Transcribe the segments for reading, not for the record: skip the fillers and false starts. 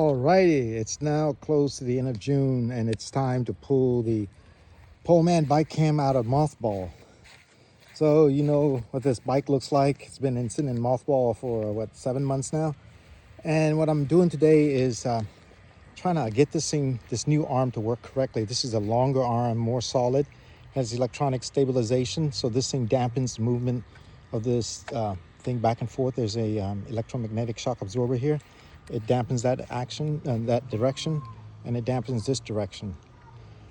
Alrighty, it's now close to the end of June and it's time to pull the Poleman bike cam out of mothball. So you know what this bike looks like. It's been sitting in mothball for 7 months now. And what I'm doing today is trying to get this new arm to work correctly. This is a longer arm, more solid, has electronic stabilization. So this thing dampens the movement of this thing back and forth. There's a electromagnetic shock absorber here. It dampens that action and that direction, and it dampens this direction.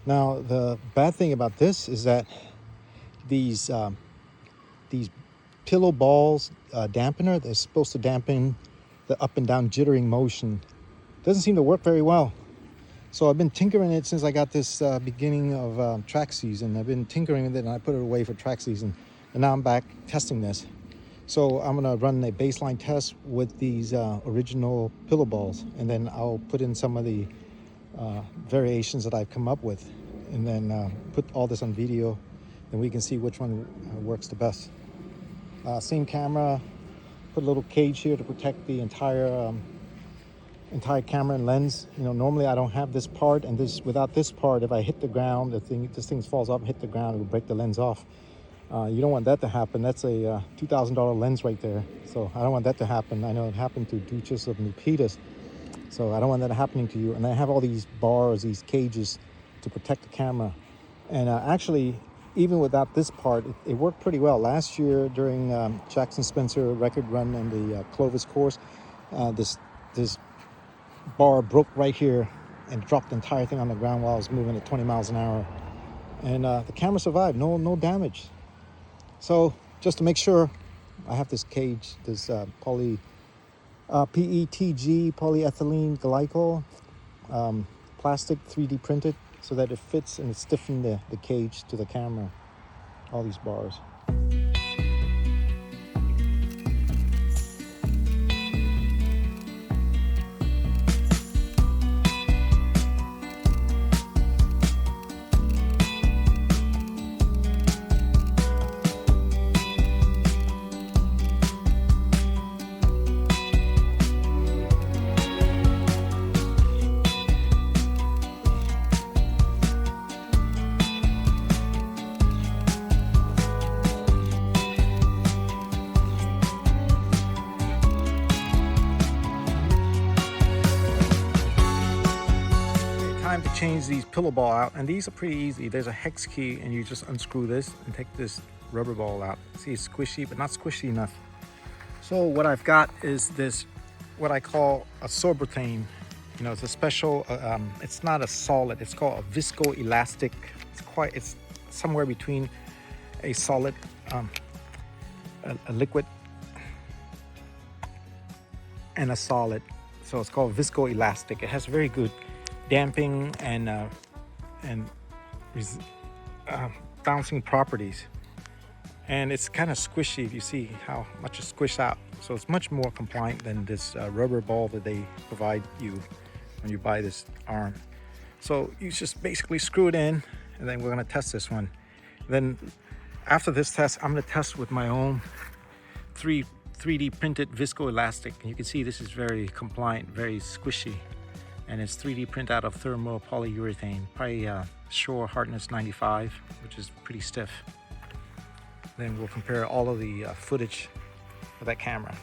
Now, the bad thing about this is that these pillow balls dampener, they're supposed to dampen the up and down jittering motion. Doesn't seem to work very well. So I've been tinkering it since I got this beginning of track season. I've been tinkering with it and I put it away for track season. And now I'm back testing this. So I'm gonna run a baseline test with these original pillow balls, and then I'll put in some of the variations that I've come up with, and then put all this on video, and we can see which one works the best. Same camera, put a little cage here to protect the entire camera and lens. You know, normally I don't have this part, and without this part, if I hit the ground, this thing falls off and hit the ground, it will break the lens off. You don't want that to happen. That's a $2,000 lens right there. So I don't want that to happen. I know it happened to Duchess of Milpitas. So I don't want that happening to you. And I have all these bars, these cages to protect the camera. And actually, even without this part, it worked pretty well. Last year during Jackson Spencer record run and the Clovis course, this bar broke right here and dropped the entire thing on the ground while I was moving at 20 miles an hour. And the camera survived, no damage. So just to make sure, I have this cage, this PETG, polyethylene glycol, plastic 3D printed, so that it fits and it stiffened the cage to the camera, all these bars. Time to change these pillow ball out, and these are pretty easy. There's a hex key and you just unscrew this and take this rubber ball out. See, it's squishy but not squishy enough. So what I've got is this, what I call a sorbethane. You know, it's a special it's not a solid, it's called a viscoelastic. It's somewhere between a solid a liquid and a solid. So it's called viscoelastic. It has very good damping and bouncing properties, and it's kind of squishy. If you see how much it's squished out, so it's much more compliant than this rubber ball that they provide you when you buy this arm. So you just basically screw it in, and then we're going to test this one. Then after this test, I'm going to test with my own 3D printed viscoelastic. You can see this is very compliant, very squishy. And it's 3D print out of thermal polyurethane, probably Shore Hardness 95, which is pretty stiff. Then we'll compare all of the footage with that camera.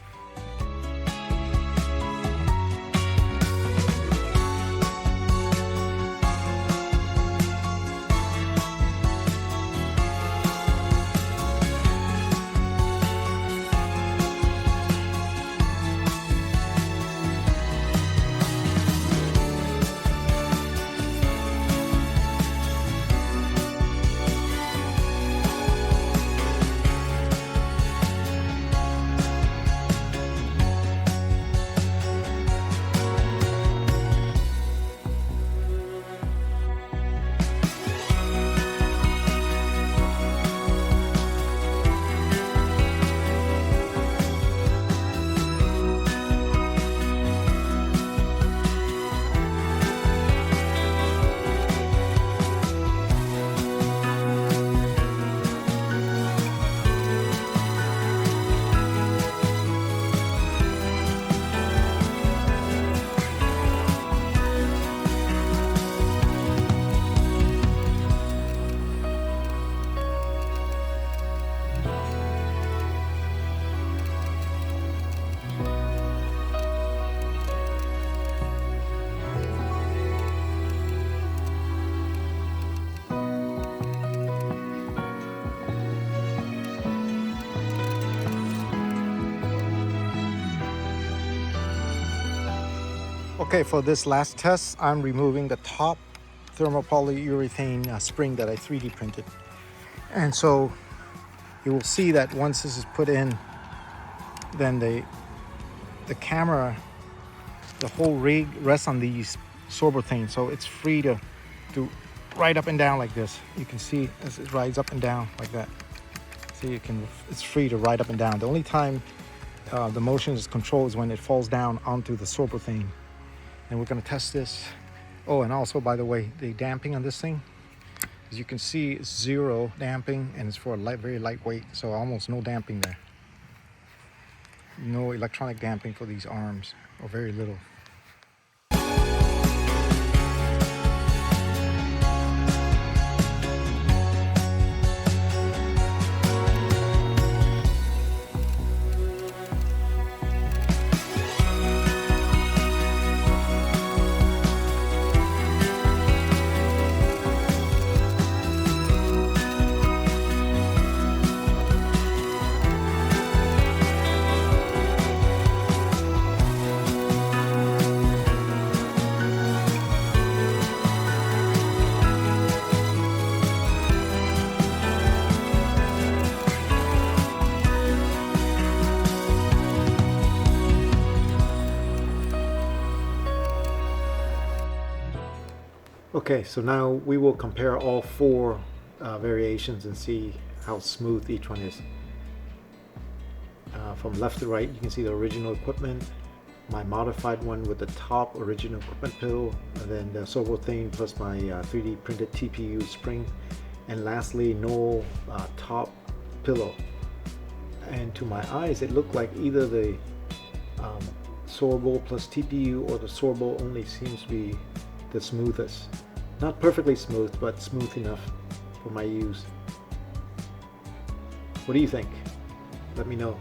Okay, for this last test, I'm removing the top thermopolyurethane spring that I 3D printed. And so you will see that once this is put in, then the camera, the whole rig rests on these sorbothane, so it's free to ride up and down like this. You can see as it rides up and down like that. So it's free to ride up and down. The only time the motion is controlled is when it falls down onto the sorbothane. And we're going to test this. Oh, and also, by the way, the damping on this thing, as you can see, it's 0 damping, and it's for a very lightweight, so almost no damping there. No electronic damping for these arms, or very little. Okay, so now we will compare all 4 variations and see how smooth each one is. From left to right, you can see the original equipment, my modified one with the top original equipment pill, and then the sorbothane plus my 3D printed TPU spring, and lastly no top pillow. And to my eyes, it looked like either the sorbo plus TPU or the sorbo only seems to be the smoothest. Not perfectly smooth, but smooth enough for my use. What do you think? Let me know.